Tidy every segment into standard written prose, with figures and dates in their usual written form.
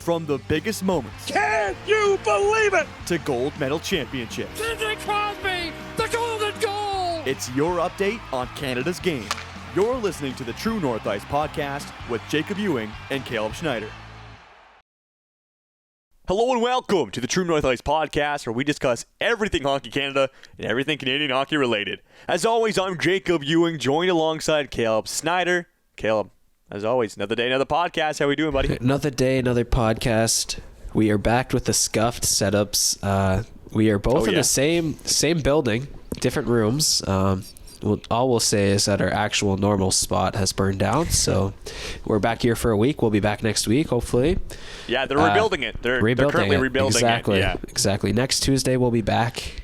From the biggest moments. Can you believe it? To gold medal championships. Sidney Crosby, the golden goal! It's your update on Canada's game. You're listening to the True North Ice podcast with Jacob Ewing and Caleb Schneider. Hello and welcome to the True North Ice podcast, where we discuss everything Hockey Canada and everything Canadian hockey related. As always, I'm Jacob Ewing, joined alongside Caleb Schneider. Caleb, as always, another day, another podcast. How we doing, buddy? Another day, another podcast. We are back with the scuffed setups. We are both in the same building, different rooms. All we'll say is that our actual normal spot has burned down, so we're back here for a week. We'll be back next week, hopefully. Yeah, they're rebuilding it. They're currently rebuilding it. Yeah. Exactly. Next Tuesday, we'll be back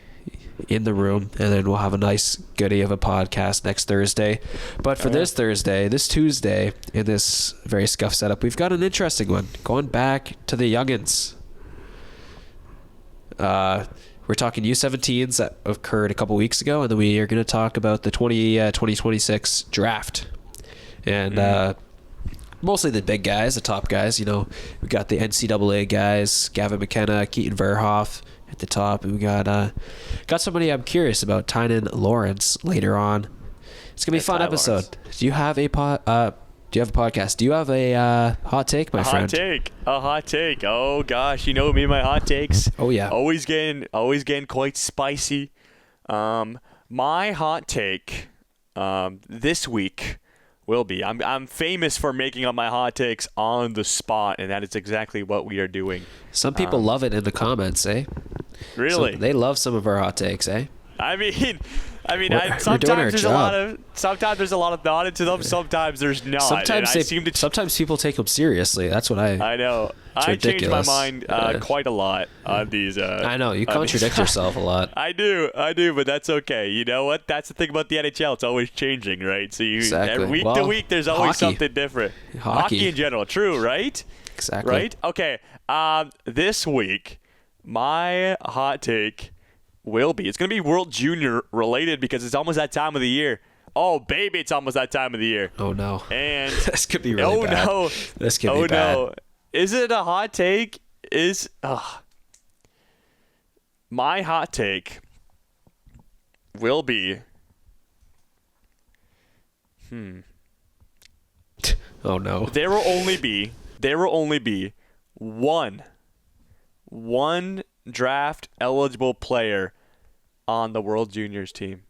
in the room, and then we'll have a nice goodie of a podcast next Thursday. But for this Tuesday, in this very scuffed setup, we've got an interesting one. Going back to the youngins. We're talking U17s that occurred a couple weeks ago, and then we are going to talk about the 2026 draft. And mostly the big guys, the top guys. You know, we got the NCAA guys, Gavin McKenna, Keaton Verhoff at the top. And we got somebody I'm curious about, Tynan Lawrence, later on. It's going to be a fun episode. Lawrence. Do you have a podcast? Do you have a hot take, my friend? A hot take. Oh gosh, you know me and my hot takes. Oh yeah. Always getting quite spicy. My hot take this week will be, I'm famous for making up my hot takes on the spot, and that is exactly what we are doing. Some people love it in the comments, eh? Really? So they love some of our hot takes, eh? I mean, sometimes there's a lot of thought into them. Sometimes there's not. Sometimes people take them seriously. That's what I know. I change my mind quite a lot on these. I know you contradict yourself a lot. I do, but that's okay. You know what? That's the thing about the NHL. It's always changing, right? So exactly. Week to week, there's always something different. Hockey in general, true, right? Exactly. Right? Okay. This week, my hot take will be, it's going to be World Junior related because it's almost that time of the year. Oh, baby, it's almost that time of the year. Oh, no. And this could be really bad. No. This could be bad. No. Is it a hot take? My hot take will be Oh, no. There will only be one draft eligible player on the World Juniors team,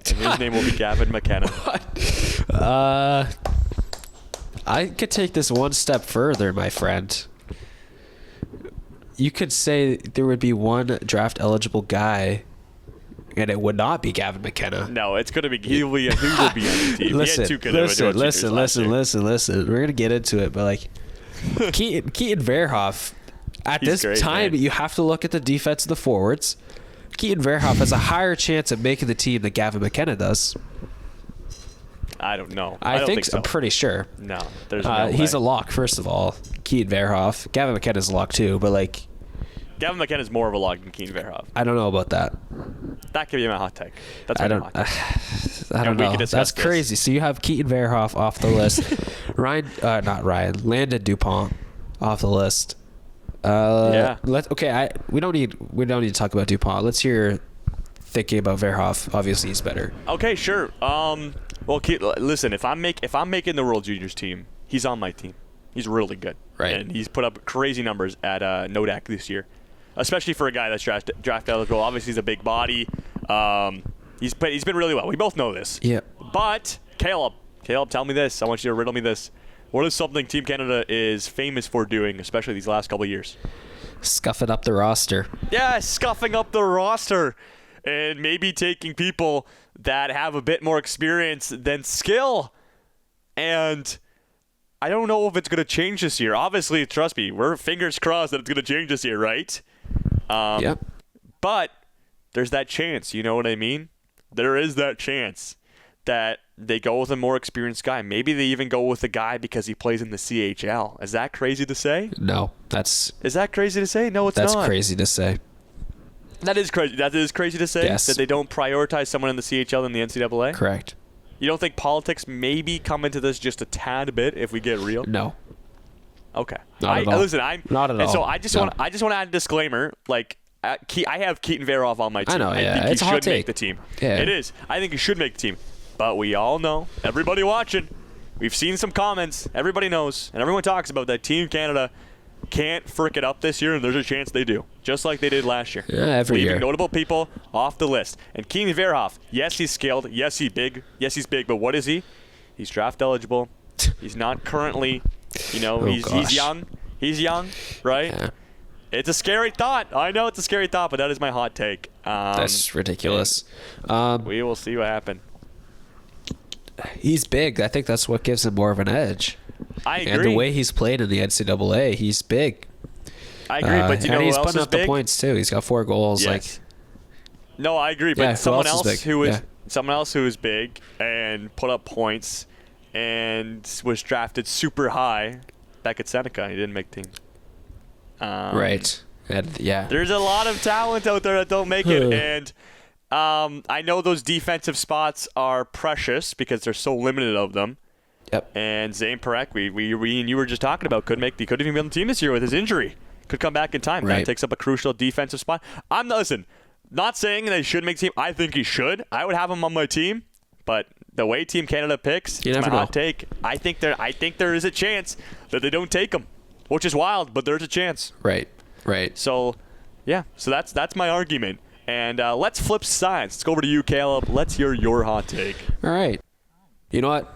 and his name will be Gavin McKenna. I could take this one step further, my friend. You could say there would be one draft eligible guy, and it would not be Gavin McKenna. No, it's going to be he will be on the team. Listen. We're gonna get into it, but like Keaton Verhoff. At this time, man, you have to look at the defense of the forwards. Keaton Verhoff has a higher chance of making the team than Gavin McKenna does. I don't know. I think so. I'm pretty sure. No, there's no way. He's a lock, first of all. Keaton Verhoff. Gavin McKenna's a lock too, but like... Gavin McKenna's more of a lock than Keaton Verhoff. I don't know about that. That could be my hot take. That's I don't know. That's crazy. So you have Keaton Verhoff off the list. Landon Dupont off the list. Yeah. We don't need to talk about Dupont. Let's hear thinking about Verhoff. Obviously, he's better. Okay, sure. Well, listen. If I'm making the World Juniors team, he's on my team. He's really good, right? And he's put up crazy numbers at Nodak this year, especially for a guy that's draft eligible. Obviously, he's a big body. He's been really well. We both know this. Yeah. But Caleb, tell me this. I want you to riddle me this. What is something Team Canada is famous for doing, especially these last couple of years? Scuffing up the roster. Yeah, scuffing up the roster. And maybe taking people that have a bit more experience than skill. And I don't know if it's going to change this year. Obviously, trust me, we're fingers crossed that it's going to change this year, right? Yep. But there's that chance, you know what I mean? There is that chance that they go with a more experienced guy. Maybe they even go with a guy because he plays in the CHL. Is that crazy to say? No, Is that crazy to say? No, it's not. That's crazy to say. That is crazy. That is crazy to say. Yes. That they don't prioritize someone in the CHL than the NCAA? Okay. Not at all. Listen, I'm Not at and all. So I just want to add a disclaimer. Like, I have Keaton Verhoff on my team. I know, yeah. think It's a he hot should make take. the team. Yeah. It is. I think he should make the team. But we all know, everybody watching, we've seen some comments. Everybody knows, and everyone talks about that Team Canada can't frick it up this year, and there's a chance they do, just like they did last year. Yeah, every Leaving year. notable people off the list. And Keaton Verhoff, yes, he's skilled. Yes, he's big. But what is he? He's draft eligible. He's not currently, he's young. He's young, right? Yeah. It's a scary thought. I know it's a scary thought, but that is my hot take. That's ridiculous. We will see what happens. He's big. I think that's what gives him more of an edge. I agree. And the way he's played in the NCAA, he's big. I agree, but you know and he's who else putting is up the big? points too. He's got 4 goals. Yes. No, I agree, but Yeah, who someone else is else big? who is Yeah. someone else who is big and put up points and was drafted super high, Beckett Seneca. He didn't make the team. Right. And yeah. There's a lot of talent out there that don't make it, and I know those defensive spots are precious because there's so limited of them. Yep. And Zane Parekh, we and you were just talking about, could even be on the team this year with his injury. Could come back in time. Right. That takes up a crucial defensive spot. Not saying that he should make the team. I think he should. I would have him on my team, but the way Team Canada picks, You it's never my know. hot take. I think there is a chance that they don't take him, which is wild, but there's a chance. Right. Right. So, yeah. So that's my argument. And let's flip sides. Let's go over to you, Caleb. Let's hear your hot take. All right. You know what?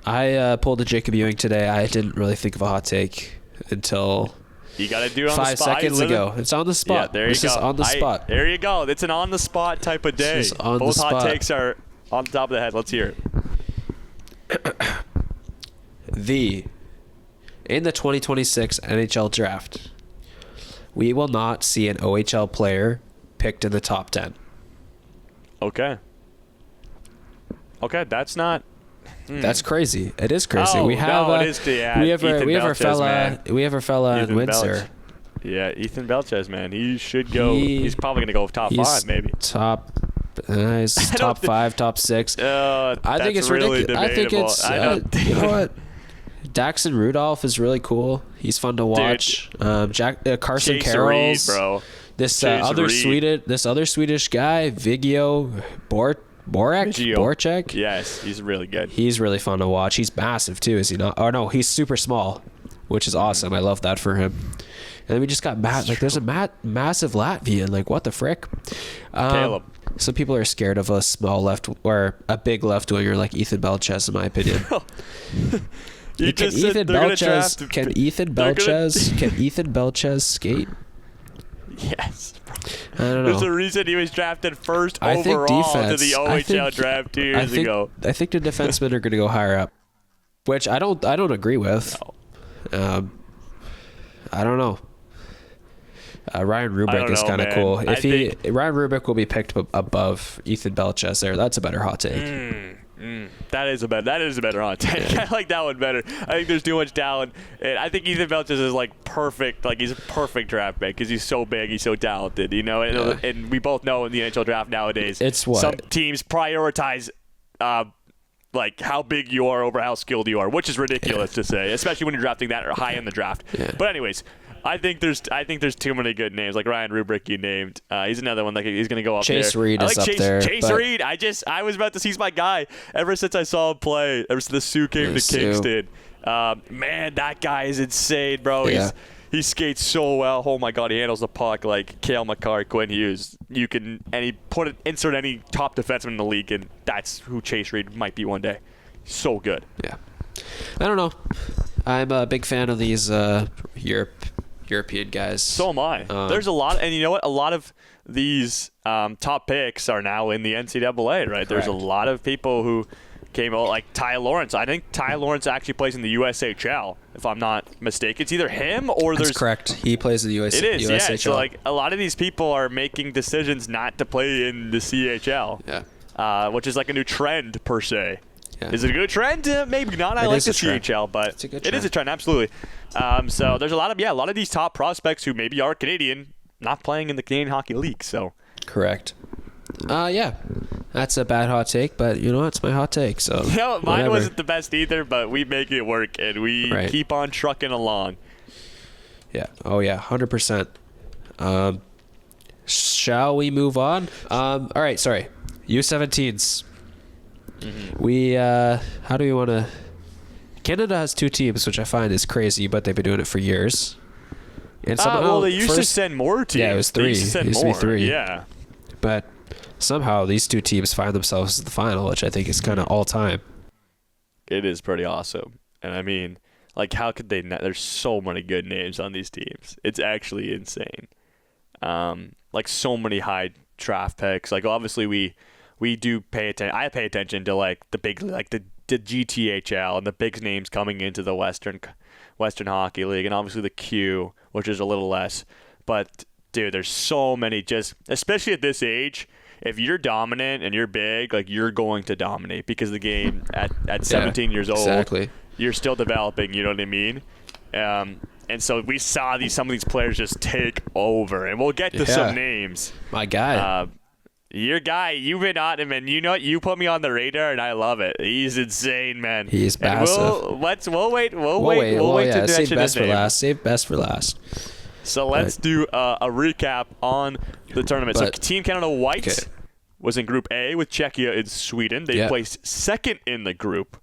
I pulled a Jacob Ewing today. I didn't really think of a hot take until You got to do it on 5 the spot. seconds ago. It's on the spot. Yeah, there you this go. is on the spot. There you go. It's an on-the-spot type of day. This is on Both the hot spot. takes are on the top of the head. Let's hear it. In the 2026 NHL Draft, we will not see an OHL player picked in the top 10. Okay, that's not. That's crazy. It is crazy. Oh, we have no, it is, yeah, we have Ethan our Belchez, fella man. we have our fella in Ethan Windsor. Belch. Yeah, Ethan Belchez, man. He should go. He's probably going to go top 5, maybe. He's top 5, top 6. I think it's really ridiculous. I think debatable. it's I don't you know what? Daxon Rudolph is really cool. He's fun to watch. Carson Chase Carrolls, Reed, bro. This Chase other Reed. Swedish guy, Vigio Borchek. Yes, he's really good. He's really fun to watch. He's massive too, is he not? Oh no, he's super small, which is awesome. I love that for him. And then we just got there's a massive Latvian. Like, what the frick? Caleb. Some people are scared of a small left or a big left winger like Ethan Belchez, in my opinion. Can Ethan Belchez skate? Yes. I don't know. There's a reason he was drafted first I think overall to defense. the OHL draft 2 years ago. I think the defensemen are going to go higher up, which I don't agree with. No. I don't know. Ryan Rubick is kind of cool. Ryan Rubick will be picked above Ethan Belchez there, that's a better hot take. That is a better hot take. I like that one better. I think there's too much talent. And I think Ethan Belchez is like perfect. Like, he's a perfect draft pick because he's so big, he's so talented. You know, and we both know in the NHL draft nowadays, some teams prioritize like how big you are over how skilled you are, which is ridiculous to say, especially when you're drafting that high in the draft. Yeah. But anyways, I think there's too many good names, like Ryan Rubrick you named. He's another one that he's going to go up Chase there. Reed I is like up there. Chase Reed. I was about to see, he's my guy ever since I saw him play. Ever since the Sioux came to Kingston. Man, that guy is insane, bro. Yeah. He skates so well. Oh my God, he handles the puck like Cale Makar, Quinn Hughes. Insert any top defenseman in the league, and that's who Chase Reed might be one day. So good. Yeah. I don't know. I'm a big fan of these European guys. So am I. There's a lot, and you know what? A lot of these top picks are now in the NCAA, right? Correct. There's a lot of people who came out, like Ty Lawrence. I think Ty Lawrence actually plays in the USHL, if I'm not mistaken. It's either him or That's there's. correct. He plays in the It is, USHL. yeah. So like a lot of these people are making decisions not to play in the CHL, which is like a new trend per se. Yeah. Is it a good trend? Maybe not. I like the CHL, but it is a trend, absolutely. So there's a lot of these top prospects who maybe are Canadian, not playing in the Canadian Hockey League. So correct. Yeah. That's a bad hot take, but you know what? It's my hot take. So Mine whatever. wasn't the best either, but we make it work, and we Right. keep on trucking along. Yeah. Oh yeah, 100%. Shall we move on? All right. Sorry. U17s. We. How do we want to? Canada has 2 teams, which I find is crazy, but they've been doing it for years. And somehow, Well, they used to send more teams. Yeah, it was 3. They used to send It used to be more. 3. Yeah. But somehow these 2 teams find themselves in the final, which I think is kind of all time. It is pretty awesome. And I mean, like, how could they not? There's so many good names on these teams. It's actually insane. Like, so many high draft picks. Like, obviously, we do pay attention. I pay attention to, like, the big, like, the GTHL and the big names coming into the Western Hockey League, and obviously the Q, which is a little less. But, dude, there's so many just, especially at this age, if you're dominant and you're big, like, you're going to dominate because the game at 17 years old, exactly. you're still developing, you know what I mean? And so we saw some of these players just take over, and we'll get to some names. My guy. Your guy, you've been on him, and you know what? You put me on the radar, and I love it. He's insane, man. He's And massive. We'll wait Yeah, to save mention best his for name. last. Save best for last. So let's do a recap on the tournament. So But- Team Canada White Okay. was in Group A with Czechia and Sweden. They placed second in the group.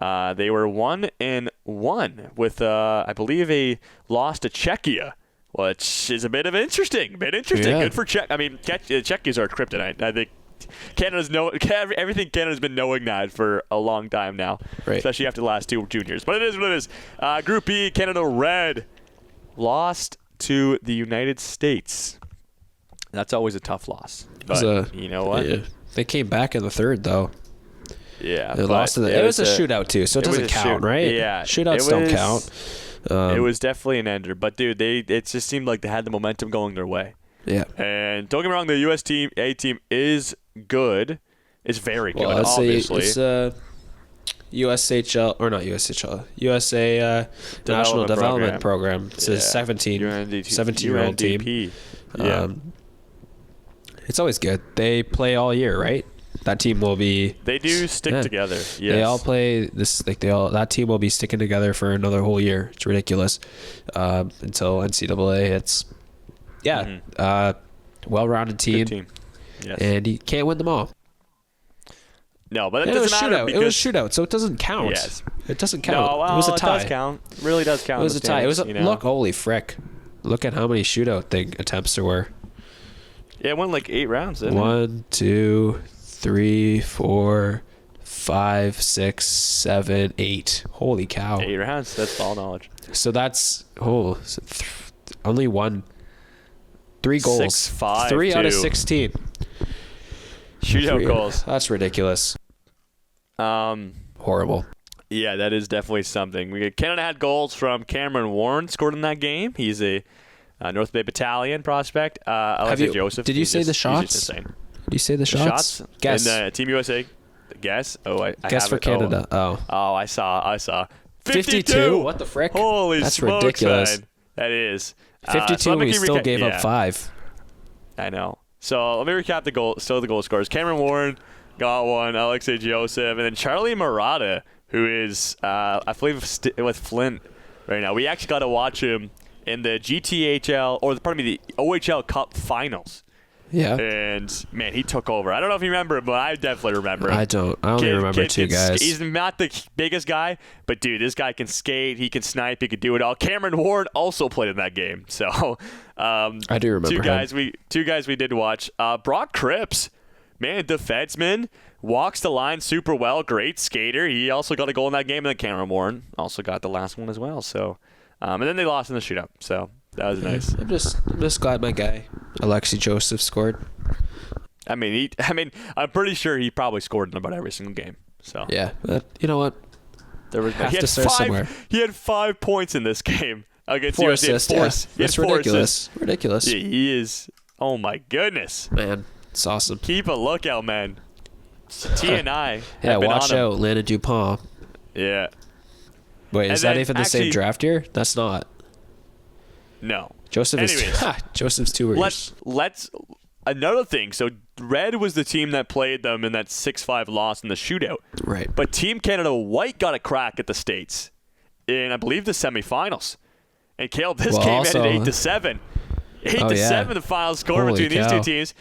They were 1-1 with, I believe, a loss to Czechia, which is a bit interesting. Yeah. Good for Czech. I mean, Czechias are kryptonite. I think everything Canada's been knowing that for a long time now, Right. especially after the last 2 juniors. But it is what it is. Group B, Canada Red lost to the United States. That's always a tough loss. But you know what? Yeah. They came back in the third, though. Yeah, They lost to the. It was a shootout too, so it doesn't count, right? Yeah, shootouts don't count. It was definitely an ender, but dude, it just seemed like they had the momentum going their way. Yeah. And don't get me wrong, the U.S. A team is good. It's very good, Well, let's obviously. say it's USHL or not USHL, USA National Development Program. It's a 17-year-old team. UNDP. Yeah. It's always good. They play all year, right? That team will be. They do stick together. Yes. They all play this. Like that team will be sticking together for another whole year. It's ridiculous until NCAA hits. Yeah, well-rounded team. Good team. Yes. And he can't win them all. No, but it And doesn't matter it was a shootout, so it doesn't count. Yes. It doesn't count. No, well, it was a tie. It does count. It really does count. It was a tie. It was you know? look. Holy frick! Look at how many shootout attempts there were. Yeah, it went like 8 rounds. Didn't it? 1, 2, 3, 4, 5, 6, 7, 8. Holy cow! 8 rounds. That's ball knowledge. So that's only 3 goals. 6-5, 3 out of too. 16. Shootout goals. That's ridiculous. Horrible. Yeah, that is definitely something. Canada had goals from Cameron Warren, scored in that game. He's a North Bay Battalion prospect. Alexei Joseph. Did you say the He's shots? just insane. Did you say the shots? Guess. In Team USA. Guess. Oh, I Guess have for it. Canada. Oh, I saw. 52. What the frick? Holy That's smokes, ridiculous. man. That is. 52. So We still gave up 5. I know. So let me recap the goal scorers. Cameron Warren got one. Alexei Joseph, and then Charlie Murata, who is I believe with Flint right now. We actually got to watch him in the GTHL the OHL Cup Finals. Yeah. And man, he took over. I don't know if you remember him, but I definitely remember him. I don't. I only remember 2 guys. He's not the biggest guy, but dude, this guy can skate. He can snipe. He can do it all. Cameron Ward also played in that game. So I do remember two guys we did watch. Brock Cripps, man, defenseman, walks the line super well. Great skater. He also got a goal in that game. And then Cameron Warren also got the last one as well. So and then they lost in the shootout. So that was nice. I'm just glad my guy Alexei Joseph scored. I mean, I'm pretty sure he probably scored in about every single game. So Yeah, but you know what? there was Have to start somewhere. He had 5 points in this game against 4 USA. assists. Yeah. He had That's 4 ridiculous. assists. Ridiculous. Yeah, he is. Oh my goodness! Man, it's awesome. Keep a lookout, man. T and I. Yeah, have been watch on him. out, Landon Dupont. Yeah. Wait, And is that then even the same actually- draft year? That's not. No. Joseph Anyways. is Joseph's 2 years. Let's another thing. So Red was the team that played them in that 6-5 loss in the shootout. Right. But Team Canada White got a crack at the States in, I believe, the semifinals. And Caleb, this game ended 8-7. 8-7, the final score between these two teams.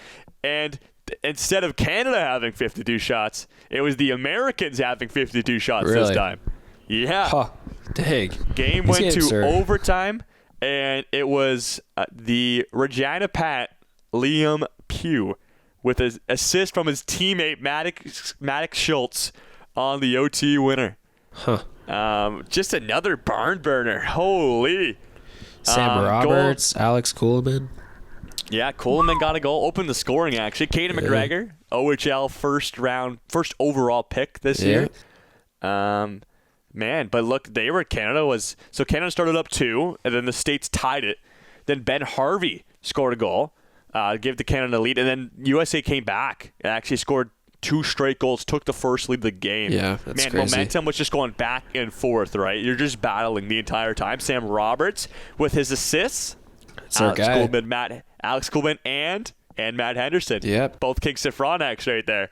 And instead of Canada having 52 shots, it was the Americans having 52 shots this time. Yeah. Huh. Dang. Game went to overtime, and it was the Regina Pat Liam Pugh with an assist from his teammate Maddox Schultz on the OT winner. Huh. Just another barn burner. Holy. Sam Roberts, Alex Kuhlman. Yeah, Coleman got a goal. Opened the scoring, actually. Caden McGregor, OHL first overall pick this year. Man, but look, Canada started up 2, and then the States tied it. Then Ben Harvey scored a goal, gave the Canada lead, and then USA came back and actually scored 2 straight goals, took the first lead of the game. Yeah, that's crazy. Momentum was just going back and forth, right? You're just battling the entire time. Sam Roberts with his assists. Alex Kuhlman and Matt Henderson. Yep. Both Kingston Frontenacs right there.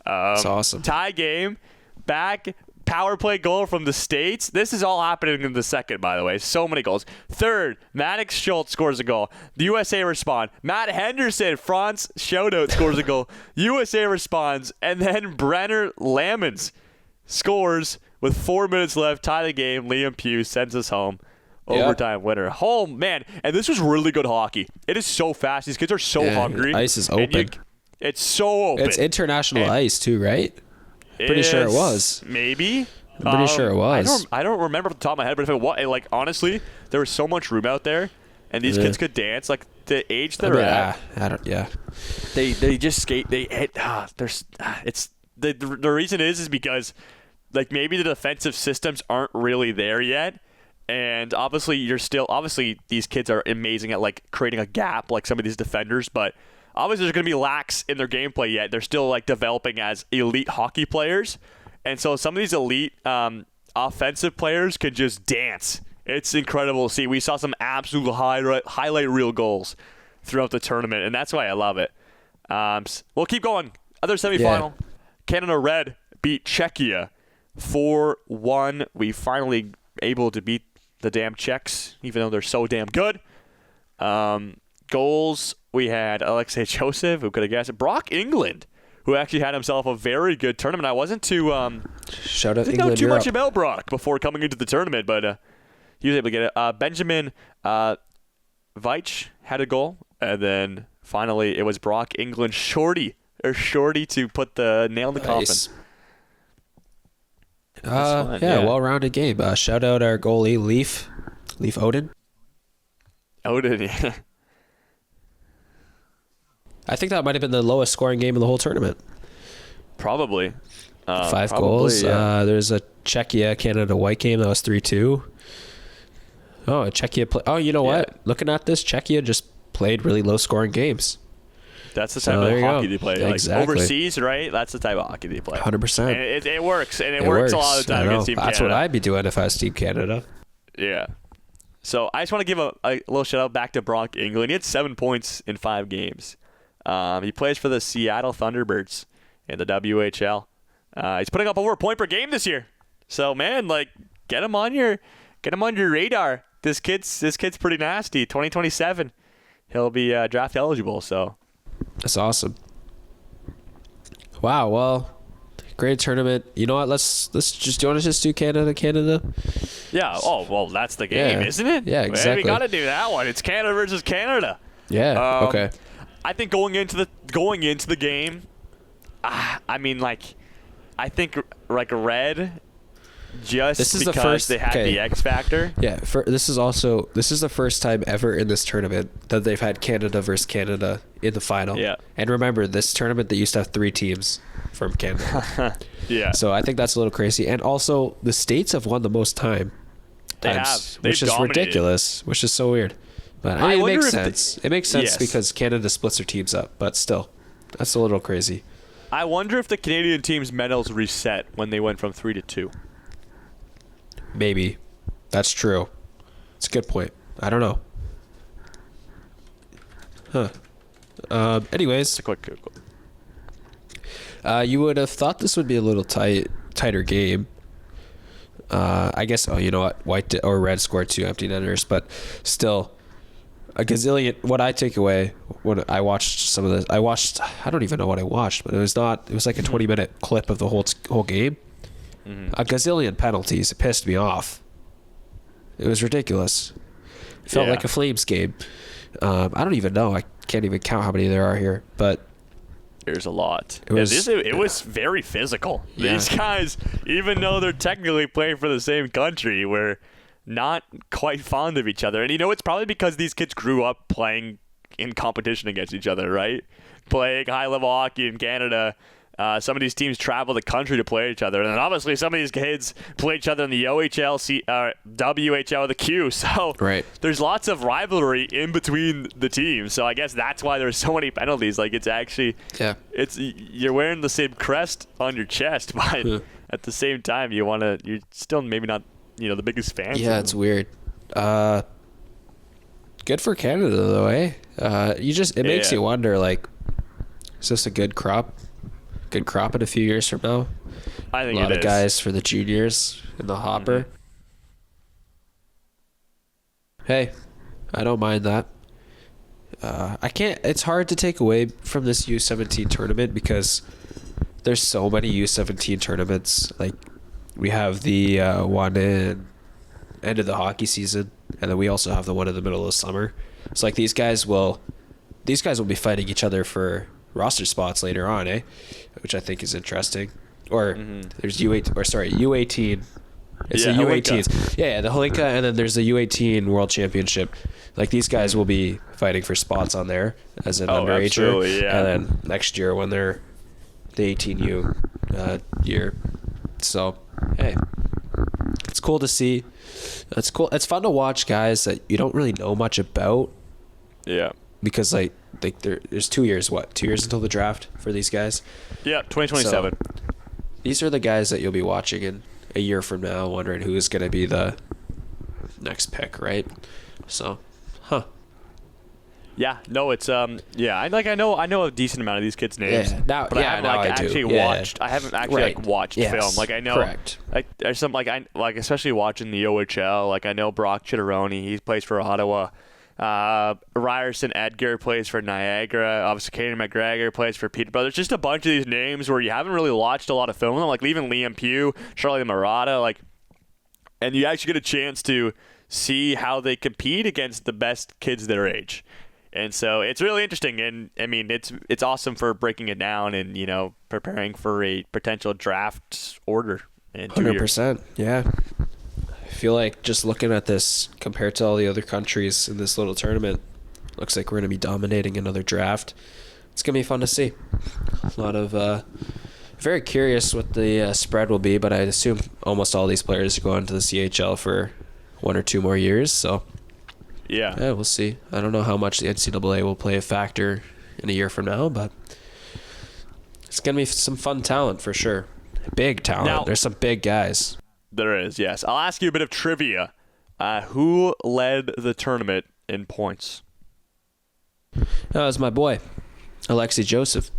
That's awesome. Tie game. Back. Power play goal from the States. This is all happening in the second, by the way. So many goals. Third, Maddox Schultz scores a goal. The USA respond. Matt Henderson, Franz Shoutout, scores a goal. USA responds. And then Brenner Lamons scores with 4 minutes left. Tie the game. Liam Pugh sends us home. Overtime winner. Oh, man. And this was really good hockey. It is so fast. These kids are so hungry. Ice is open. It's so open. It's international ice, too, right? Pretty sure it was. Maybe. I'm pretty sure it was. I don't remember off the top of my head, but if it was, like, honestly, there was so much room out there, and these kids could dance. Like, the age they're at. They just skate. They hit. It's the reason is because, like, maybe the defensive systems aren't really there yet. And obviously these kids are amazing at, like, creating a gap, like some of these defenders, but obviously, there's going to be lax in their gameplay yet. They're still, like, developing as elite hockey players. And so some of these elite offensive players can just dance. It's incredible to see. We saw some absolute highlight reel goals throughout the tournament, and that's why I love it. We'll keep going. Other semifinal. Yeah. Canada Red beat Czechia 4-1. We finally able to beat the damn Czechs, even though they're so damn good. Goals. We had Alexei Joseph, who could have guessed it. Brock England, who actually had himself a very good tournament. I wasn't too shout out didn't England, know too much about Brock before coming into the tournament, but he was able to get it. Benjamin Veitch had a goal, and then finally it was Brock England Shorty to put the nail in the coffin. Well-rounded game. Shout out our goalie Leaf Odin. Yeah. I think that might have been the lowest scoring game of the whole tournament. Probably. 5 goals. Yeah. There's a Czechia-Canada White game that was 3-2. Czechia. You know what? Looking at this, Czechia just played really low-scoring games. That's the type of hockey they play. Exactly. Like overseas, right? That's the type of hockey they play. 100%. And it works. And it works a lot of the time against Team Canada. That's what I'd be doing if I was Team Canada. Yeah. So I just want to give a little shout-out back to Brock England. He had 7 points in 5 games. He plays for the Seattle Thunderbirds in the WHL. He's putting up over a point per game this year. So, man, like, get him on your radar. This kid's pretty nasty. 2027, he'll be draft eligible. So that's awesome. Wow. Well, great tournament. You know what? Let's just. Do you want to just do Canada? Yeah. Oh well, that's the game, isn't it? Yeah, exactly. We got to do that one. It's Canada versus Canada. Yeah. Okay. I think going into the game, I mean, like, I think like Red, just because they had the X factor. Yeah. This is the first time ever in this tournament that they've had Canada versus Canada in the final. Yeah. And remember, this tournament they used to have 3 teams from Canada. Yeah. So I think that's a little crazy. And also, the States have won the most time. Which is ridiculous. Which is so weird. But it makes sense. It makes sense because Canada splits their teams up. But still, that's a little crazy. I wonder if the Canadian team's medals reset when they went from 3 to 2. Maybe. That's true. It's a good point. I don't know. Huh. Anyways, Quick. you would have thought this would be a little tighter game. I guess. Oh, you know what? White or red scored 2 empty netters, but still, a gazillion. What I take away when I watched some of this, I don't even know what I watched, but it was like a 20-minute clip of the whole game. A gazillion penalties. It pissed me off. It was ridiculous. It felt like a Flames game. I don't even know. I can't even count how many there are here, but there's a lot. It was very physical. Yeah. These guys, even though they're technically playing for the same country, were not quite fond of each other. And it's probably because these kids grew up playing in competition against each other, right? Playing high-level hockey in Canada. Some of these teams travel the country to play each other. And then obviously some of these kids play each other in the OHL, WHL, the Q. So there's lots of rivalry in between the teams. So I guess that's why there's so many penalties. Like, it's actually, you're wearing the same crest on your chest, but at the same time, you're still maybe not, the biggest fan. Yeah, it's weird. Good for Canada though, eh? It makes you wonder, like, is this a good crop? Good crop in a few years from now? I think a lot of guys for the juniors in the hopper. Hey, I don't mind that. It's hard to take away from this U17 tournament because there's so many U17 tournaments. Like, we have the one in end of the hockey season, and then we also have the one in the middle of summer. It's like these guys will be fighting each other for roster spots later on, which I think is interesting. Or there's U18. It's the U18s. Yeah, the Holinka, and then there's the U18 World Championship. Like, these guys will be fighting for spots on there as an underager. Yeah. And then next year when they're the 18U year. So, hey, it's cool to see. It's cool. It's fun to watch guys that you don't really know much about. Yeah. Because, there's 2 years, 2 years until the draft for these guys? Yeah, 2027. So, these are the guys that you'll be watching in a year from now, wondering who's going to be the next pick, right? So, Yeah, no, it's I know a decent amount of these kids' names. Yeah, but I haven't actually watched. I haven't actually watched film. Like, I know, correct. Like, there's some especially watching the OHL. Like, I know Brock Chitteroni. He plays for Ottawa. Ryerson Edgar plays for Niagara. Obviously, Kaden McGregor plays for Peterborough. There's just a bunch of these names where you haven't really watched a lot of film. Like, even Liam Pugh, Charlie Murata, and you actually get a chance to see how they compete against the best kids their age. And so it's really interesting, and I mean it's awesome for breaking it down and preparing for a potential draft order in 2 years. 100%, yeah. I feel like just looking at this compared to all the other countries in this little tournament, looks like we're going to be dominating another draft. It's going to be fun to see. A lot of very curious what the spread will be, but I assume almost all these players are going to the CHL for 1 or 2 more years, so. Yeah, we'll see. I don't know how much the NCAA will play a factor in a year from now, but it's going to be some fun talent for sure. Big talent. Now, there's some big guys. There is, yes. I'll ask you a bit of trivia. Who led the tournament in points? That was my boy, Alexei Joseph.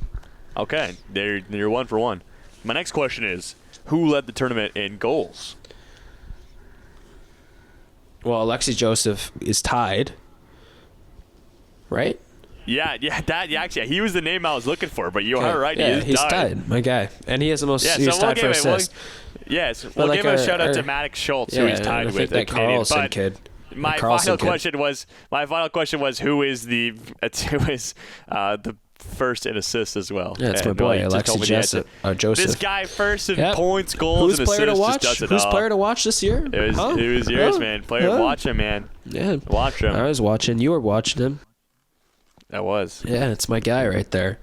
Okay, you're 1 for 1. My next question is, who led the tournament in goals? Well, Alexei Joseph is tied, right? Yeah, actually, he was the name I was looking for, but you are right. Yeah, he's tied, my guy. And he has the most, he's tied for assists. We'll give a shout out to Maddox Schultz, who he's tied with. That Carlson kid. My final question was who is the first in assists as well. Yeah, it's my boy, Alexei Joseph. This guy first in points, goals, and assists just does it all. Who's player to watch this year? It was yours, man. Watch him, man. Yeah. Watch him. I was watching. You were watching him. I was. Yeah, it's my guy right there.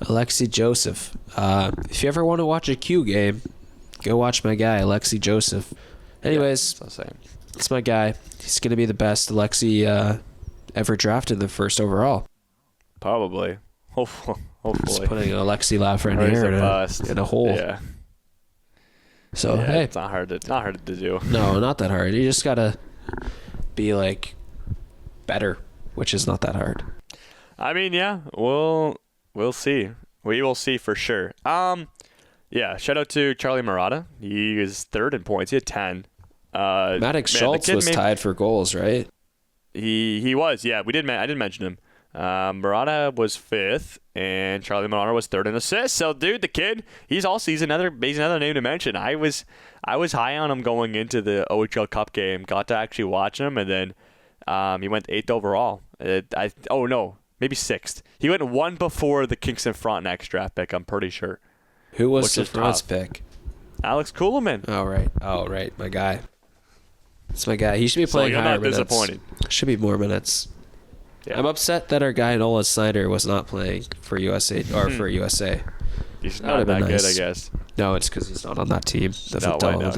Alexei Joseph. If you ever want to watch a Q game, go watch my guy, Alexei Joseph. Anyways, it's my guy. He's going to be the best Alexei ever drafted the first overall. Probably. Hopefully. Just putting an Alexei Lafreniere in a hole. Yeah. So, hey. It's not hard to do. No, not that hard. You just got to be, better, which is not that hard. I mean, yeah, we'll see. We will see for sure. Yeah, shout out to Charlie Murata. He is third in points. He had 10. Maddox Schultz was tied for goals, right? He was, yeah. I didn't mention him. Murata was fifth, and Charlie Murata was third in assists. So, dude, the kid, he's another name to mention. I was high on him going into the OHL Cup game. Got to actually watch him, and then he went 8th overall. Maybe 6th. He went one before the Kingston Frontenac's draft pick, I'm pretty sure. Who was the Front's pick? Alex Kuhlman. Oh, right. My guy. It's my guy. He should be playing higher minutes. Disappointed. Should be more minutes. Yeah. I'm upset that our guy Nolan Snyder was not playing for USA or for USA. He's not that good, I guess. No, it's because he's not on that team. The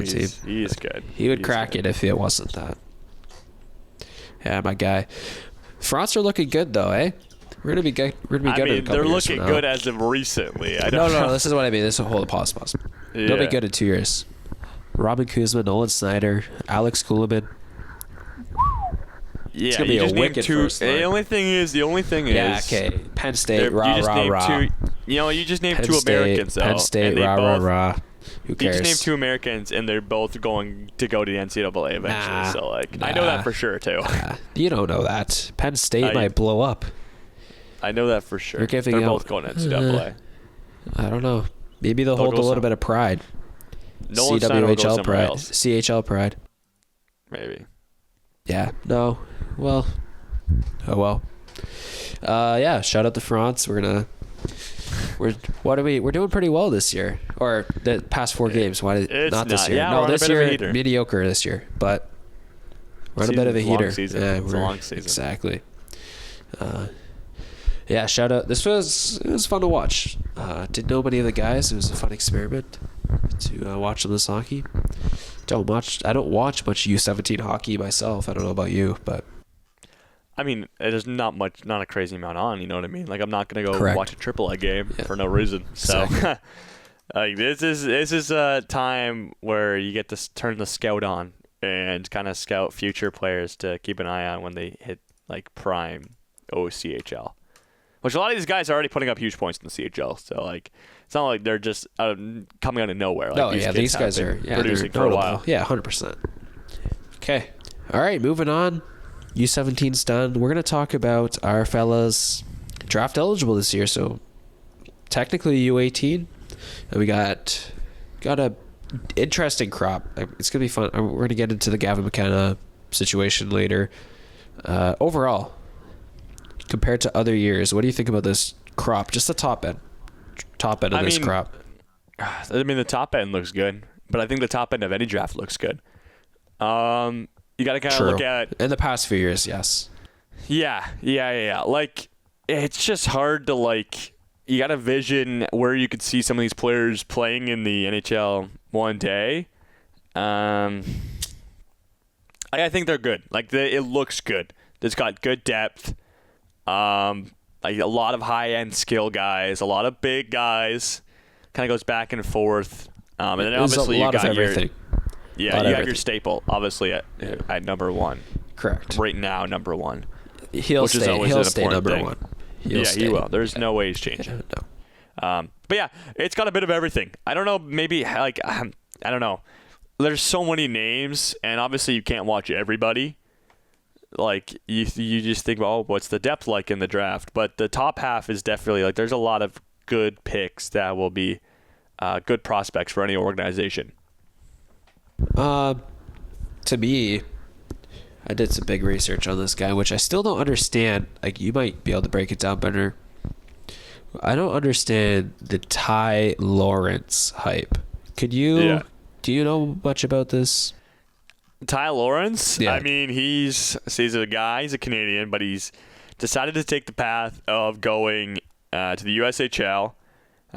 team. He is good. He would crack it if it wasn't that. Yeah, my guy. France are looking good though, eh? We're gonna be good. We're gonna be good. They're looking good as of recently. No. This is what I mean. Pause. Yeah. They'll be good in 2 years. Robin Kuzma, Nolan Snyder, Alex Kuhlman. Yeah, it's gonna be a wicked first line. The only thing is. Yeah, okay. Penn State, rah. You just named two Americans, though. Penn State, rah. Who cares? You just named two Americans, and they're both going to go to the NCAA eventually. I know that for sure, too. You don't know that. Penn State might blow up. I know that for sure. They're both going to NCAA. I don't know. Maybe they'll hold a little bit of pride. CWHL pride. Else. CHL pride. Maybe. Yeah. No. Well. Oh well. Yeah. Shout out to France. We're doing pretty well this year, or the past 4 games. Not this year? Yeah, no, this year mediocre this year, but we're on a bit of a heater. Yeah, it's a long season. Exactly. Yeah, shout out. It was fun to watch. Didn't know many of the guys. It was a fun experiment to watch this hockey. I don't watch much U17 hockey myself. I don't know about you, but I mean, there's not a crazy amount on. You know what I mean? Like, I'm not gonna go watch a AAA game for no reason. So, like, this is a time where you get to turn the scout on and kind of scout future players to keep an eye on when they hit like prime OCHL. Which a lot of these guys are already putting up huge points in the CHL, so like it's not like they're just coming out of nowhere. Like, these guys are producing for a while. Yeah, 100%. Okay, all right, moving on. U17's done. We're gonna talk about our fellas draft eligible this year. So technically U18, and we got a interesting crop. It's gonna be fun. We're gonna get into the Gavin McKenna situation later. Overall, compared to other years, what do you think about this crop? Just the top end of this crop. I mean, the top end looks good, but I think the top end of any draft looks good. You got to kind of look at in the past few years, yes. Yeah. Like, it's just hard to like. You got a vision where you could see some of these players playing in the NHL one day. I think they're good. Like, it looks good. It's got good depth. Like a lot of high-end skill guys, a lot of big guys. Kind of goes back and forth. And then obviously you got everything. You got your staple, obviously at number 1. Correct. Right now, number 1. He'll stay number 1. He will. There's no way he's changing. No. But yeah, it's got a bit of everything. I don't know. Maybe like I don't know. There's so many names, and obviously you can't watch everybody. Like you just think, well, what's the depth like in the draft? But the top half is definitely like there's a lot of good picks that will be good prospects for any organization. To me, I did some big research on this guy, which I still don't understand. Like, you might be able to break it down better. I don't understand the Ty Lawrence hype. Could you? Yeah. Do you know much about this? Ty Lawrence? Yeah. I mean, he's a guy. He's a Canadian, but he's decided to take the path of going to the USHL.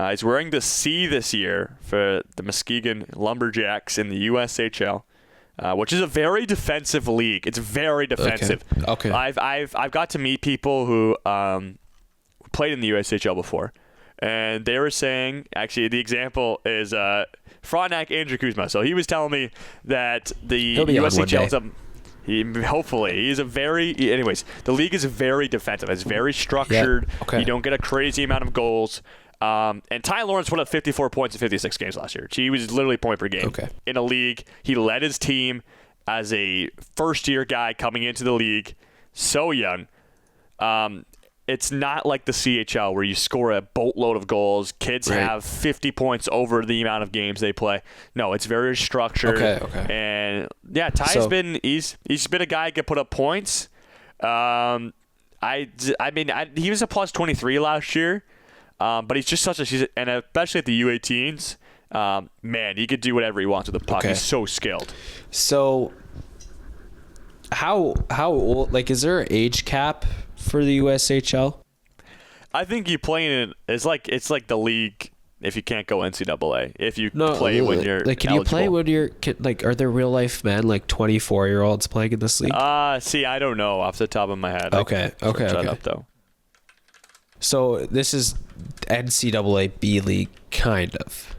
He's wearing the C this year for the Muskegon Lumberjacks in the USHL, which is a very defensive league. It's very defensive. Okay. I've got to meet people who played in the USHL before, and they were saying, actually, the example is Frontenac Andrew Kuzma. So he was telling me that the USHL is Hopefully. Anyways, the league is very defensive. It's very structured. Yeah. Okay. You don't get a crazy amount of goals. And Ty Lawrence put up 54 points in 56 games last year. He was literally point per game in a league. He led his team as a first-year guy coming into the league, so young. It's not like the CHL where you score a boatload of goals. Kids have 50 points over the amount of games they play. No, it's very structured. Okay. And yeah, Ty's been he's been a guy who can put up points. He was a plus 23 last year. But he's just and especially at the U18s, man, he could do whatever he wants with the puck. Okay. He's so skilled. So, how old? Like, is there an age cap for the USHL? I think you play in it. It's like the league. If you can't go NCAA, if you play when you're like, can eligible. you play when you're like? Are there real life men like 24-year-olds playing in this league? See, I don't know off the top of my head. Okay. Shut up though. So this is NCAA B League, kind of.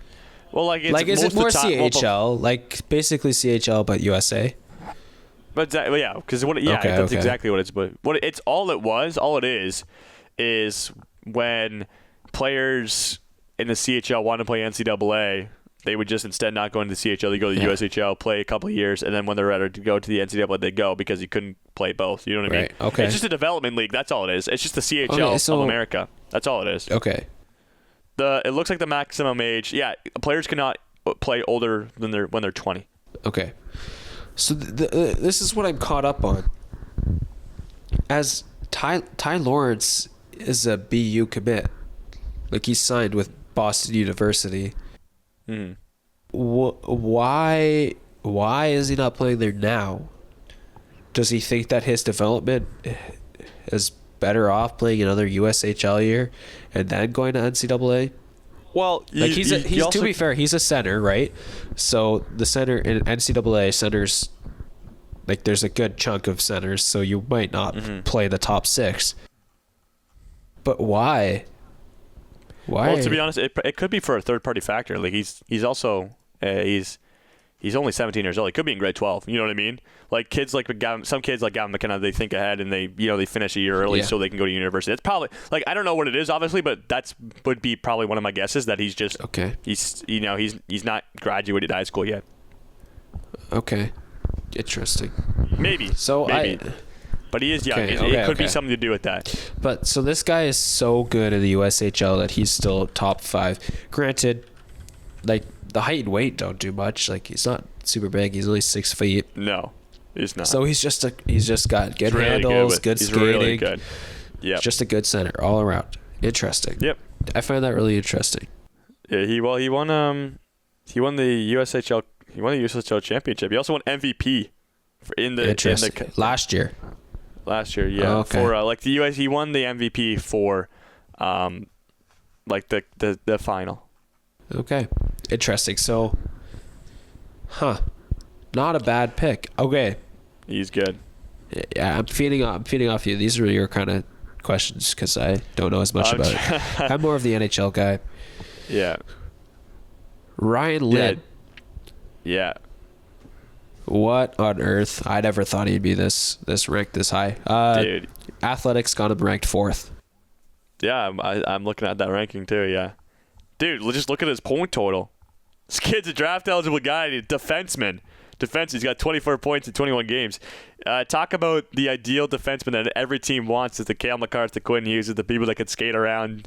Well, like is it more CHL? Like basically CHL, but USA. But yeah, because that's exactly what it's. But all it is when players in the CHL want to play NCAA, they would just instead not go into the CHL, they go to the USHL, play a couple of years, and then when they're ready to go to the NCAA, they go because you couldn't play both. You know what I mean? Okay. It's just a development league. That's all it is. It's just the CHL of America. That's all it is. Okay. It looks like the maximum age. Yeah, players cannot play older than when they're 20. Okay. So this is what I'm caught up on. As Ty Lawrence is a BU commit, like he's signed with Boston University. Mm-hmm. Why is he not playing there now? Does he think that his development is better off playing another USHL year and then going to NCAA? Well, like to be fair, he's a center, right? So the center in NCAA centers, like there's a good chunk of centers, so you might not play the top 6. But why? Well, to be honest, it could be for a third-party factor. Like he's also he's only 17 years old. He could be in grade 12. You know what I mean? Like some kids like Gavin McKenna, they think ahead and they finish a year early so they can go to university. It's probably like I don't know what it is, obviously, but would be probably one of my guesses that he's just he's not graduated high school yet. Okay, interesting. Maybe. But he is young. It could be something to do with that. But so this guy is so good in the USHL that he's still top 5. Granted, like the height and weight don't do much. Like he's not super big. He's only 6 feet. No, he's not. So he's just got good handles, good skating. Really good. Yeah, just a good center all around. Interesting. Yep, I find that really interesting. Yeah, he won the USHL. He won the USHL championship. He also won MVP last year. Last year, yeah. Okay. For like the US, he won the MVP for like the final. Okay. Interesting. So, not a bad pick. Okay. He's good. Yeah, I'm feeding off you. These are your kind of questions because I don't know as much about it. I'm more of the NHL guy. Yeah. Ryan Lynn. Yeah. What on earth? I never thought he'd be this ranked this high. Dude. Athletics got him ranked 4th. Yeah, I'm looking at that ranking too, yeah. Dude, just look at his point total. This kid's a draft-eligible guy, defenseman. He's got 24 points in 21 games. Talk about the ideal defenseman that every team wants is the Cale McCarthy, the Quinn Hughes, the people that can skate around,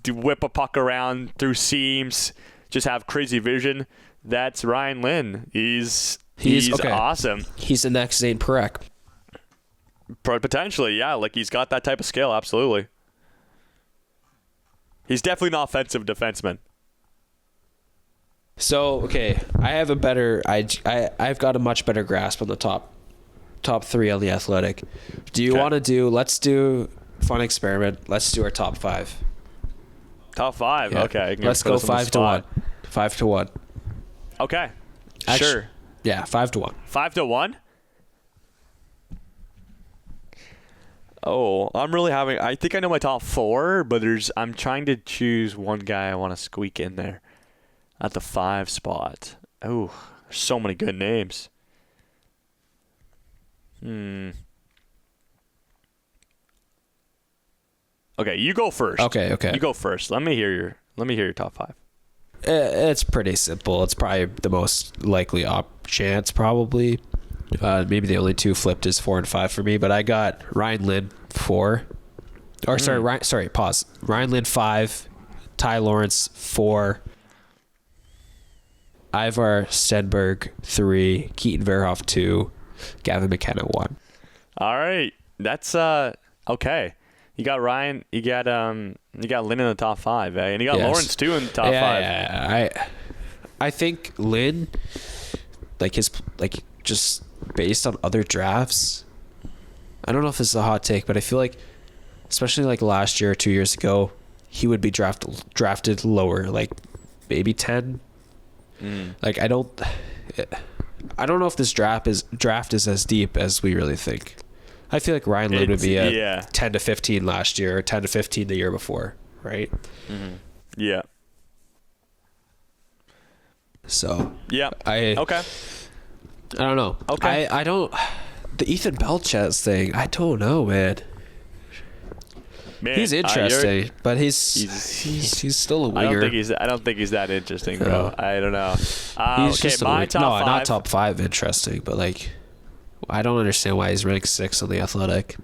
whip a puck around through seams, just have crazy vision. That's Ryan Lynn. He's okay. Awesome. He's the next Zane Parekh. Potentially, yeah. Like he's got that type of skill, absolutely. He's definitely an offensive defenseman. So, okay, I've got a much better grasp on the top 3 on the Athletic. Do you want to let's do fun experiment. Let's do our top 5. Top 5? Yeah. Okay. Let's go 5 to 1. 5 to 1. Okay. Sure. Yeah, 5 to 1. 5 to 1? Oh, I think I know my top 4, but I'm trying to choose one guy I want to squeak in there at the 5 spot. Oh, there's so many good names. Okay, you go first. Okay. You go first. Let me hear your top 5. It's pretty simple. It's probably the most likely chance, probably. Maybe the only two flipped is 4 and 5 for me, but I got Ryan Lynn 4. Or pause. Ryan Lynn 5, Ty Lawrence 4, Ivar Stenberg 3, Keaton Verhoff 2, Gavin McKenna 1. All right, that's okay. You got Ryan. You got Lynn in the top 5, and you got Lawrence too in the top 5. Yeah. I think Lynn, just based on other drafts. I don't know if this is a hot take, but I feel like, especially like last year or 2 years ago, he would be drafted lower, like maybe 10. Like I don't know if this draft is as deep as we really think. I feel like Ryan Lynn would be 10 to 15 last year, or 10 to 15 the year before, right? Mm-hmm. Yeah. So yeah. I don't know. Okay. I don't. The Ethan Belchez thing. I don't know, man. He's interesting, but he's still a winger. I don't think he's that interesting, bro. I don't know. He's okay, just my top 5. Not top 5 interesting, but like, I don't understand why he's ranked 6 on the Athletic.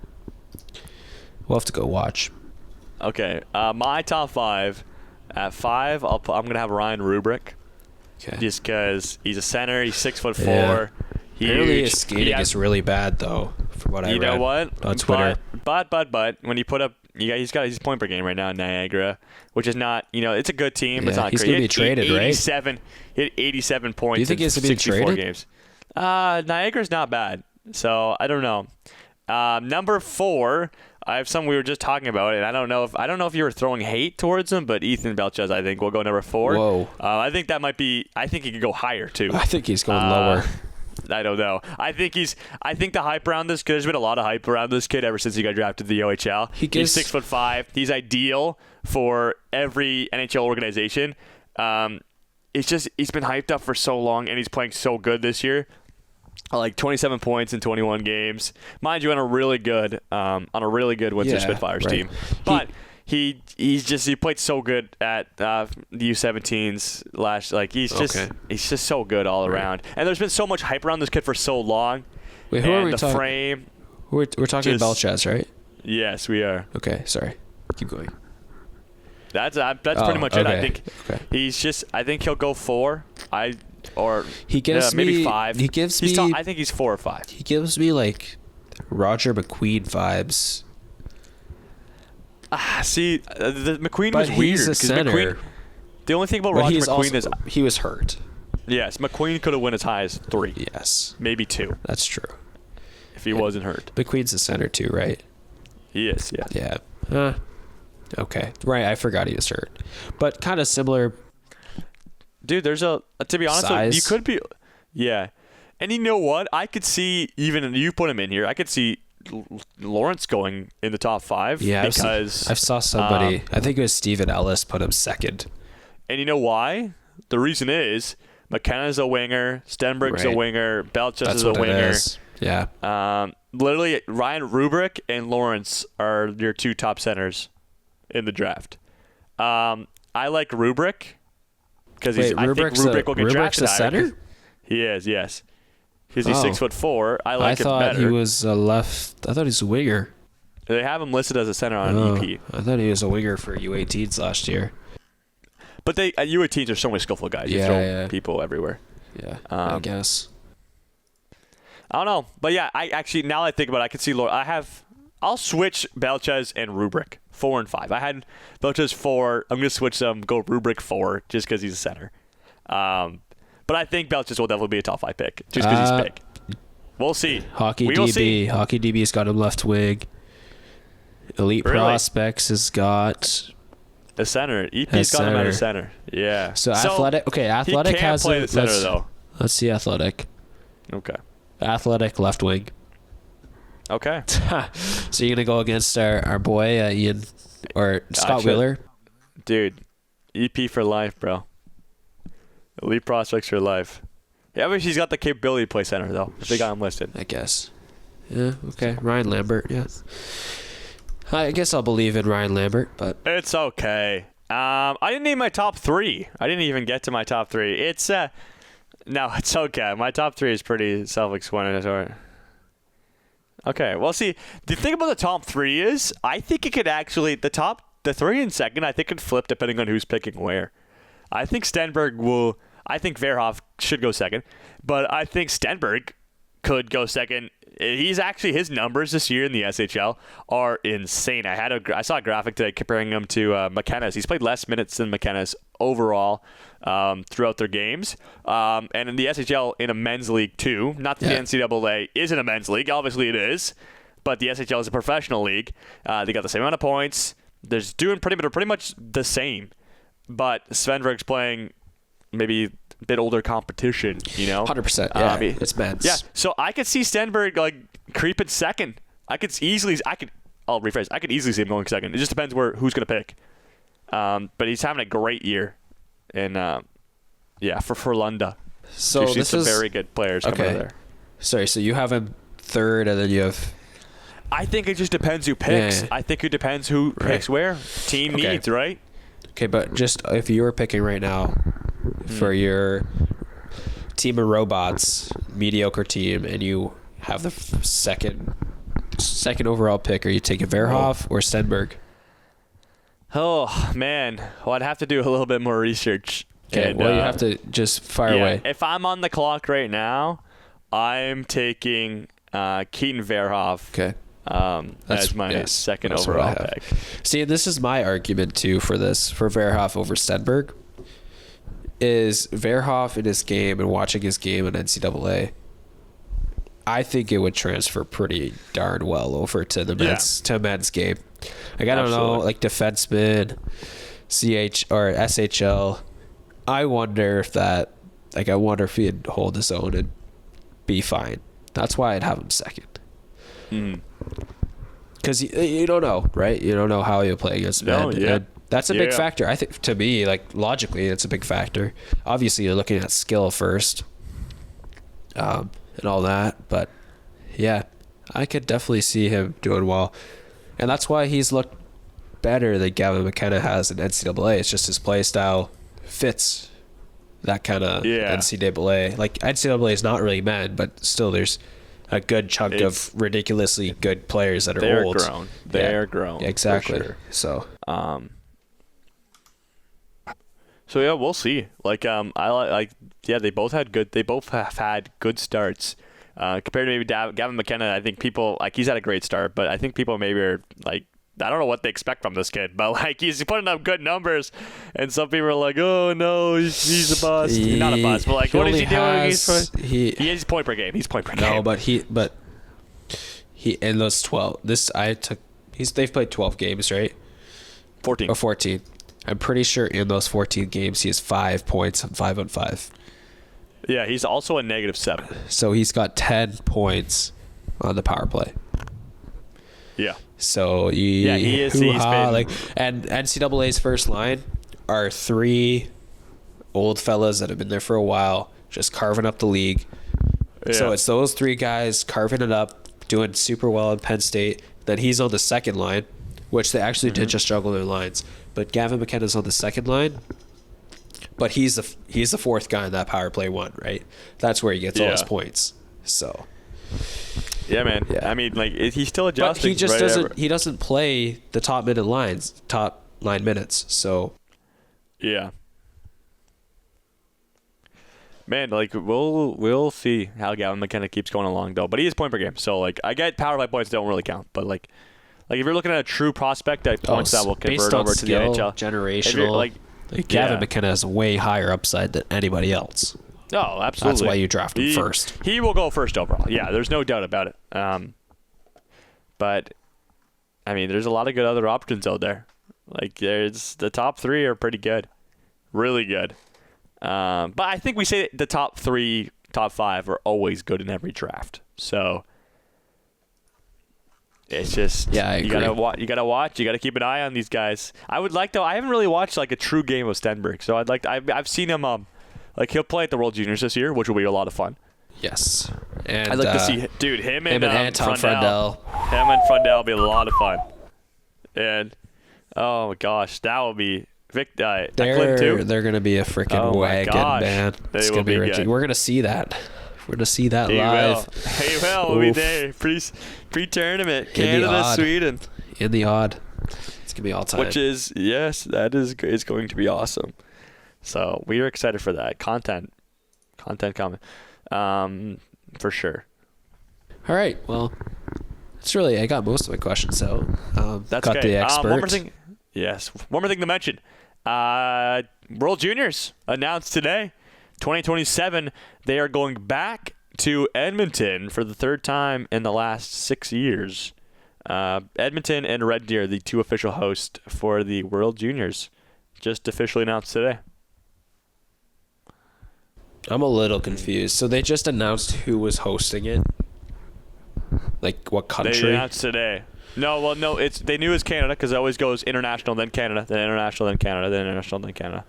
We'll have to go watch. Okay, my top 5. At 5, I'm gonna have Ryan Rubrick. Okay. Just because he's a center, he's 6'4". Yeah. Apparently his Huge. skating is really bad though, from what I read. You know what? On Twitter. But when you put up, he's got his point per game right now in Niagara, which is not, it's a good team. Yeah, it's not he's great. gonna be traded, right? He had 87 points. Do you think in he's gonna be 64 traded? games. Niagara's not bad, so I don't know. Number 4, I have some we were just talking about, and I don't know if you were throwing hate towards him, but Ethan Belchez, I think, will go number 4. Whoa. I think that might be. I think he could go higher too. I think he's going lower. I don't know. I think the hype around this kid. There's been a lot of hype around this kid ever since he got drafted to the OHL. He's 6'5". He's ideal for every NHL organization. It's just he's been hyped up for so long, and he's playing so good this year. Like 27 points in 21 games, mind you, on a really good Windsor Spitfires team. But he played so good at the U17s last. Like he's just so good all around. And there's been so much hype around this kid for so long. Wait, who are we the talking? Frame. We're talking Belchez, right? Yes, we are. Okay, sorry. Keep going. That's pretty much it. Okay. I think he's just. I think he'll go 4. He gives me maybe 5. He gives me. I think he's 4 or 5. He gives me like Roger McQueen vibes. See, the McQueen But was weird. he's a center. McQueen, the only thing about Roger McQueen is he was hurt. yes, McQueen could have went as high as 3. Yes, maybe 2 that's true. if he wasn't hurt. McQueen's a center too, right? He is. Yeah. Yeah. Okay. Right. I forgot he was hurt, but kind of similar. Dude, there's to be honest, size. you could be. Yeah, and you know what? I could see even you put him in here. I could see Lawrence going in the top 5. Yeah, because I saw somebody. I think it was Steven Ellis put him 2nd. And you know why? The reason is McKenna's a winger, Stenberg's a winger, Belchez is a winger. Yeah. Literally, Ryan Rubrick and Lawrence are your 2 top centers in the draft. I like Rubrick because I think Rubrick will get drafted a center. He is, yes. Because he's 6'4". I like I him thought better. he was a left. I thought he was a winger. They have him listed as a center on an EP. I thought he was a winger for U18s last year. But U18s are so many skillful guys. You throw people everywhere. Yeah, I guess. I don't know. But yeah, I actually, now I think about it, I can see I'll switch Belchez and Rubrick, 4 and 5. I had Belchez 4. I'm going to switch them, go Rubrick 4, just because he's a center. But I think Belchez will definitely be a top 5 pick, just because he's big. We'll see. Hockey we will DB. see. Hockey DB's got him left wing. Elite Really? Prospects has got a center. EP's got him at a center. Yeah. So Athletic. Okay, Athletic he can't has play the center though. Let's see Athletic. Okay. Athletic left wing. Okay. So you're gonna go against our boy Ian or Scott Wheeler? Dude, EP for life, bro. Elite prospects for life. Yeah, but he's got the capability to play center though. If they got him listed. I guess. Yeah, okay. Ryan Lambert, yeah. I guess I'll believe in Ryan Lambert, but It's okay. I didn't name my top 3. I didn't even get to my top 3. It's no, it's okay. My top 3 is pretty self-explanatory. Okay, well, see, the thing about the top 3 is I think it could actually the 3 and second I think could flip depending on who's picking where. I think Stenberg will. I think Verhoff should go second, but I think Stenberg could go second. He's actually, his numbers this year in the SHL are insane. I saw a graphic today comparing him to McKenna's. He's played less minutes than McKenna's overall throughout their games. And in the SHL in a men's league too. Not that the NCAA isn't a men's league. Obviously it is. But the SHL is a professional league. They got the same amount of points. They're doing pretty much the same. But Svenberg's playing maybe a bit older competition, you know? 100%. Yeah, it's men's. Yeah, so I could see Stenberg like creeping second. I'll rephrase. I could easily see him going second. It just depends who's going to pick. But he's having a great year. And, for Frölunda. So you see this some is very good players coming out of there. Sorry, so you have him third, and then you have... I think it just depends who picks. Yeah. I think it depends who picks where. Team needs, right? Okay, but just if you were picking right now for your team of robots, mediocre team, and you have the second overall pick, are you taking Verhoff or Stenberg? Oh, man. Well, I'd have to do a little bit more research. Okay, And, well, you have to just fire away. If I'm on the clock right now, I'm taking Keaton Verhoff. Okay. As my second overall pick. See, this is my argument too for Verhoff over Stenberg. Is Verhoff in his game and watching his game in NCAA, I think it would transfer pretty darn well over to the men's game. Like, I don't know, like defenseman, CH or SHL. I wonder if he'd hold his own and be fine. That's why I'd have him second. Because you don't know, right? You don't know how he'll play against men. And that's a big factor. I think, to me, like, logically, it's a big factor. Obviously, you're looking at skill first and all that. But, yeah, I could definitely see him doing well. And that's why he's looked better than Gavin McKenna has in NCAA. It's just his play style fits that kind of NCAA. Like, NCAA is not really men, but still there's a good chunk of ridiculously good players that are old. They're grown. Exactly. For So sure. So yeah, we'll see. Like, they both have had good starts. Compared to maybe Gavin McKenna, I think people, like, he's had a great start, but I think people maybe are like, I don't know what they expect from this kid, but like, he's putting up good numbers, and some people are like, oh no, he's a bust. Not a bust, but like, what is he doing? He's point per game. He's point per game. No, but he in those 12. They've played 12 games, right? 14. Or 14. I'm pretty sure in those 14 games he has 5 points on 5-on-5. Yeah, he's also a -7. So he's got 10 points on the power play. Yeah. So he is. He's been, like, and NCAA's first line are 3 old fellas that have been there for a while, just carving up the league. Yeah. So it's those 3 guys carving it up, doing super well in Penn State. Then he's on the second line, which they actually did just juggle their lines. But Gavin McKenna's on the second line. But he's the fourth guy in that power play one, right? That's where he gets all his points. So. Yeah, man. Yeah. I mean, like, he's still adjusting. But he just doesn't. He doesn't play the top line minutes. So. Yeah. Man, like, we'll see how Gavin McKenna keeps going along, though. But he is point per game, so like, I get power play points don't really count, but like if you're looking at a true prospect at points that will convert over to the NHL, generational, Gavin McKenna has a way higher upside than anybody else. Oh, absolutely. That's why you draft him first. He will go first overall. Yeah, there's no doubt about it. But I mean, there's a lot of good other options out there. Like, there's the top 3 are pretty good, really good. But I think we say the top 3, top 5 are always good in every draft. So it's just I agree. You gotta watch. You gotta keep an eye on these guys. I would like to. I haven't really watched like a true game of Stenberg, so I've seen him. Like, he'll play at the World Juniors this year, which will be a lot of fun. Yes. And I'd like to see, dude, him and Anton Frundell. Him and Frundell will be a lot of fun. And oh my gosh, that will be Eklund too. They're gonna be a freaking wagon, man. It's gonna be rich. We're gonna see that. We're gonna see that live. He will. We'll be there pre-tournament. Canada, Sweden. In the odd. It's gonna be all time. Which is it's going to be awesome. So we are excited for that content coming, for sure. All right. Well, I got most of my questions. So that's got okay. the expert. One more thing. Yes. One more thing to mention. World Juniors announced today, 2027. They are going back to Edmonton for the third time in the last 6 years. Edmonton and Red Deer, the two official hosts for the World Juniors, just officially announced today. I'm a little confused. So they just announced who was hosting it? Like what country? They announced today. No, they knew it was Canada because it always goes international, then Canada, then international, then Canada, then international, then Canada.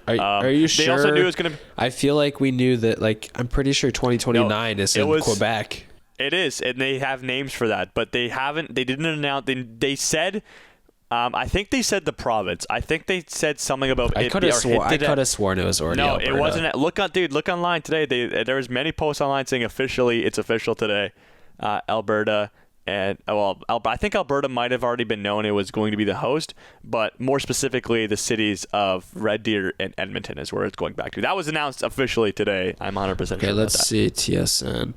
Are you sure? They also knew it was going to... I feel like we knew that, I'm pretty sure 2029 is in Quebec. It is, and they have names for that, but they didn't announce... They said... I think they said the province. I think they said something about I could have sworn it was already Alberta. It wasn't. Look online today. There was many posts online saying it's official today. Alberta and I think Alberta might have already been known it was going to be the host, but more specifically, the cities of Red Deer and Edmonton is where it's going back to. That was announced officially today. I'm 100% sure. Okay, let's see TSN.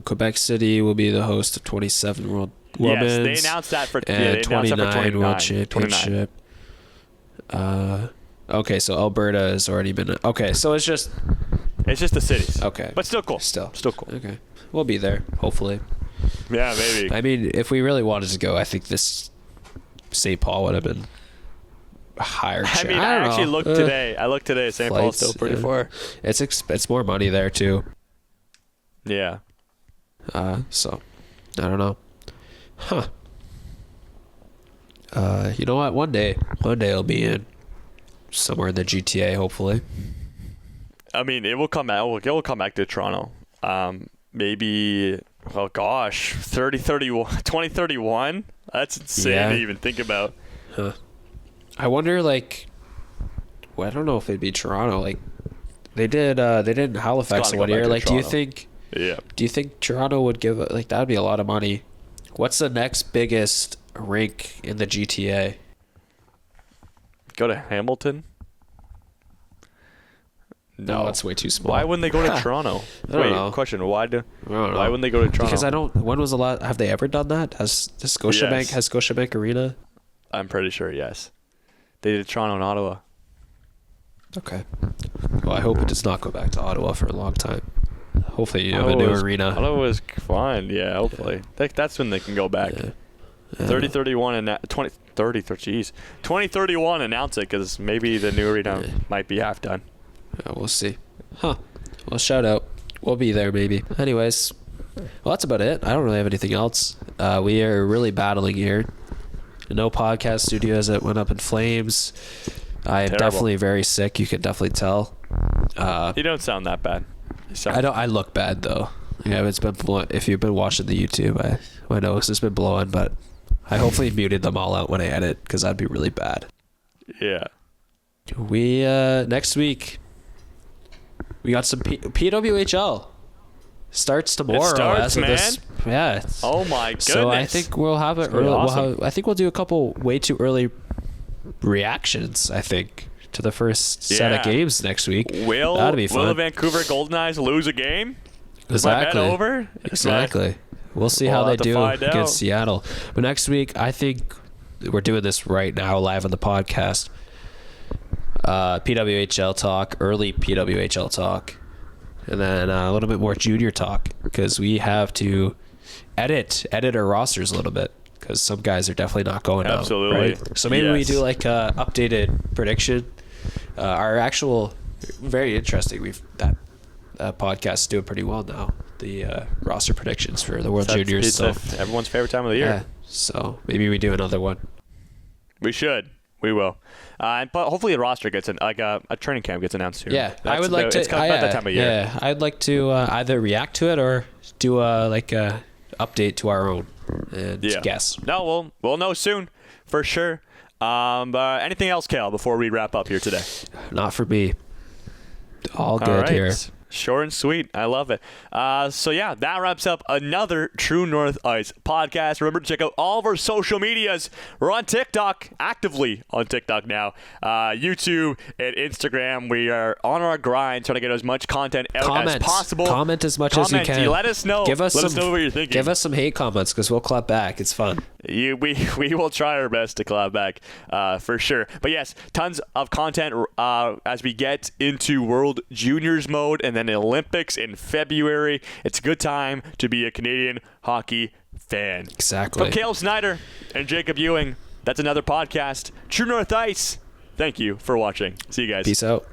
Quebec City will be the host of 27 World Women's. Yes, they announced that for 29 World Championship. Okay, so Alberta has already been. Okay, so it's just the cities. Okay, but still cool. Still cool. Okay, we'll be there hopefully. Yeah, maybe. I mean, if we really wanted to go, I think this St. Paul would have been higher. I mean, I actually looked today. St. Paul's still pretty far. It's more money there too. Yeah. So I don't know. Huh. You know what? One day it'll be in somewhere in the GTA, hopefully. I mean, it will come out. It will come back to Toronto. Maybe. Oh gosh, 2031. That's insane to even think about. Huh. I wonder, I don't know if it'd be Toronto. They did in Halifax one year. Do you think? Yeah. Do you think Toronto would give that'd be a lot of money? What's the next biggest rink in the GTA? Go to Hamilton? No, it's way too small. Why wouldn't they go to Toronto? I don't know. Question. Why wouldn't they go to Toronto? Because when was the last? Have they ever done that? Has Scotiabank Arena? I'm pretty sure. Yes. They did Toronto and Ottawa. Okay. Well, I hope it does not go back to Ottawa for a long time. Hopefully you have a new arena. Ottawa was fine. Yeah, hopefully. That's when they can go back. Yeah. 3031 and 2031 announce it because maybe the new arena might be half done. Yeah, we'll see. Huh. Well, shout out. We'll be there maybe. Anyways, well, that's about it. I don't really have anything else. We are really battling here. No podcast studios that went up in flames. I am definitely very sick. You can definitely tell. You don't sound that bad. I look bad though. Yeah, it's been if you've been watching the YouTube, my nose has been blowing, but I hopefully muted them all out when I edit because that'd be really bad. Yeah. We next week we got some PWHL starts tomorrow. It starts, man. Yeah. Oh my goodness. So I think we'll have it early. Awesome. I think we'll do a couple way too early reactions. I think. To the first set of games next week. That'd be fun. Will the Vancouver Golden Knights lose a game? Exactly. Is my bet over? Exactly. We'll see how they do against Seattle. But next week, I think we're doing this right now, live on the podcast. PWHL talk, early PWHL talk, and then a little bit more junior talk because we have to edit our rosters a little bit. Because some guys are definitely not going Absolutely. out. Right? So maybe we do a updated prediction. Our actual, very interesting. That podcast is doing pretty well now. The roster predictions for the World Juniors. It's everyone's favorite time of the year. Yeah. So maybe we do another one. We should. We will. But hopefully a roster gets a training camp gets announced soon. Yeah, I would like to. It's about that time of year. Yeah, I'd like to either react to it or do a update to our own and guess. No, we'll know soon for sure. But anything else, Cal, before we wrap up here today? Not for me. All good here. Short and sweet. I love it. That wraps up another True North Ice podcast. Remember to check out all of our social medias. We're on TikTok, actively on TikTok now. YouTube and Instagram. We are on our grind trying to get as much content out as possible. Comment as much as you can. Let us know. Let us know what you're thinking. Give us some hate comments because we'll clap back. It's fun. We will try our best to clap back for sure. But yes, tons of content as we get into World Juniors mode and then the Olympics in February. It's a good time to be a Canadian hockey fan. Exactly. From Cale Snyder and Jacob Ewing, that's another podcast. True North Ice. Thank you for watching. See you guys. Peace out.